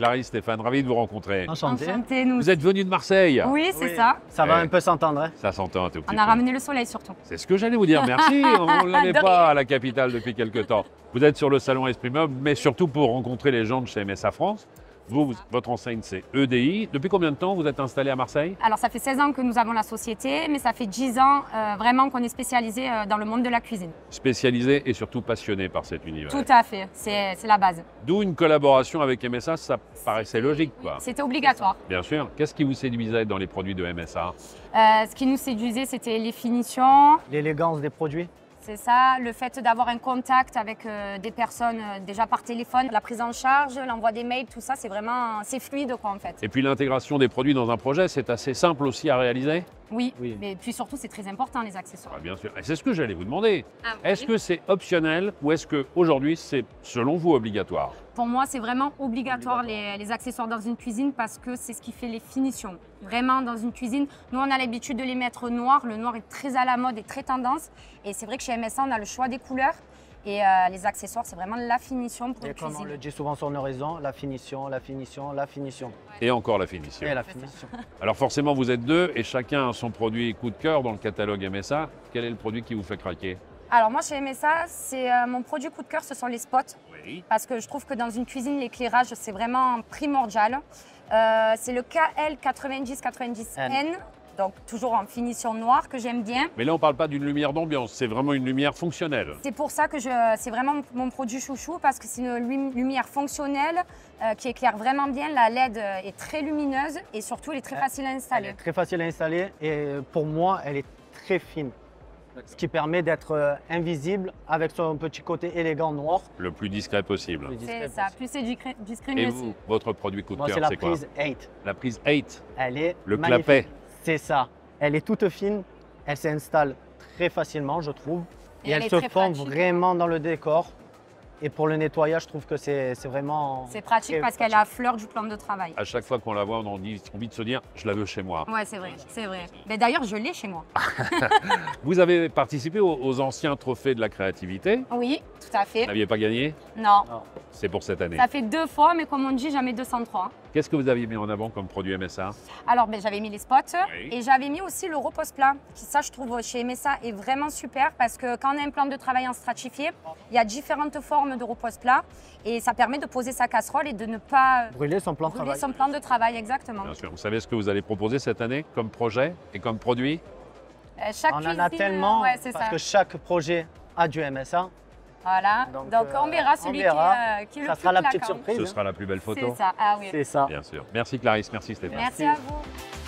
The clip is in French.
Clarisse, Stéphane, ravi de vous rencontrer. Enchanté. Enchanté, nous. Vous êtes venu de Marseille? Oui, c'est Oui. ça. Ça va Ouais. un peu s'entendre. Hein. Ça s'entend un tout petit On a peu. ramené le soleil surtout. C'est ce que j'allais vous dire, merci. On ne l'avait De pas rien. à la capitale depuis quelques temps. Vous êtes sur le salon Esprit Meuble, mais surtout pour rencontrer les gens de chez MSA France. Votre enseigne, c'est EDI. Depuis combien de temps vous êtes installé à Marseille? Alors, ça fait 16 ans que nous avons la société, mais ça fait 10 ans vraiment qu'on est spécialisé dans le monde de la cuisine. Spécialisé et surtout passionné par cet univers. Tout à fait, c'est la base. D'où une collaboration avec MSA, ça paraissait logique, quoi. C'était obligatoire. Bien sûr. Qu'est-ce qui vous séduisait dans les produits de MSA? Ce qui nous séduisait, c'était les finitions. L'élégance des produits. C'est ça, le fait d'avoir un contact avec des personnes déjà par téléphone, la prise en charge, l'envoi des mails, tout ça, c'est fluide quoi en fait. Et puis l'intégration des produits dans un projet, c'est assez simple aussi à réaliser? Oui, Oui. mais puis surtout c'est très important les accessoires. Ah, bien sûr. Et c'est ce que j'allais vous demander. Ah, Est-ce oui. que c'est optionnel ou est-ce qu'aujourd'hui c'est, selon vous, obligatoire? Pour moi, c'est vraiment obligatoire les accessoires dans une cuisine parce que c'est ce qui fait les finitions. Vraiment, dans une cuisine, nous, on a l'habitude de les mettre noirs. Le noir est très à la mode et très tendance. Et c'est vrai que chez MSA, on a le choix des couleurs. Et les accessoires, c'est vraiment la finition pour Et une comme on cuisine. le dit souvent sur nos raisons, la finition, la finition, la finition. Et encore la finition. Et la finition. Alors forcément, vous êtes deux et chacun a son produit coup de cœur dans le catalogue MSA. Quel est le produit qui vous fait craquer? Alors moi, chez MSA, mon produit coup de cœur, ce sont les spots. Oui. Parce que je trouve que dans une cuisine, l'éclairage, c'est vraiment primordial. C'est le KL9090N, donc toujours en finition noire, que j'aime bien. Mais là, on ne parle pas d'une lumière d'ambiance, c'est vraiment une lumière fonctionnelle. C'est pour ça que c'est vraiment mon produit chouchou, parce que c'est une lumière fonctionnelle qui éclaire vraiment bien. La LED est très lumineuse et surtout, elle est très facile à Elle est installer. très facile à installer et pour moi, elle est très fine. Ce qui permet d'être invisible avec son petit côté élégant noir. Le plus discret possible. Plus discret C'est ça, possible. plus c'est discret, Et mieux vous, votre produit coup de Moi, cœur, c'est la c'est quoi? prise 8. La prise 8, Elle est le magnifique. clapet. C'est ça. Elle est toute fine. Elle s'installe très facilement, je trouve. Et Et elle elle est se très fond pratique. vraiment dans le décor. Et pour le nettoyage, je trouve que c'est vraiment... C'est pratique très parce qu'elle est à fleur du plan de travail. À chaque fois qu'on la voit, on a envie de se dire « je la veux chez moi Ouais, c'est vrai, c'est vrai. Mais d'ailleurs, je l'ai chez moi. ». Vous avez participé aux anciens trophées de la créativité. Oui, tout à Vous fait. n'aviez pas gagné? Non, C'est pour cette année. ça fait 2 fois, mais comme on dit, jamais 203. Qu'est-ce que vous aviez mis en avant comme produit MSA? Alors, j'avais mis les spots Oui. et j'avais mis aussi le repose plat, qui, ça, je trouve, chez MSA est vraiment super parce que quand on a un plan de travail en stratifié, il y a différentes formes de repose plat et ça permet de poser sa casserole et de ne pas Brûler son plan de brûler travail. son plan de travail, exactement. Bien sûr. Vous savez ce que vous allez proposer cette année comme projet et comme produit? Chaque On en a cuisine, tellement ouais, c'est parce ça. que chaque projet a du MSA. Voilà, donc on verra celui qui est le Ça plus sera la claquant. petite surprise. Ce hein. sera la plus belle photo. C'est ça, ah oui. C'est ça. Bien sûr. Merci Clarisse, merci Stéphane. Merci à vous.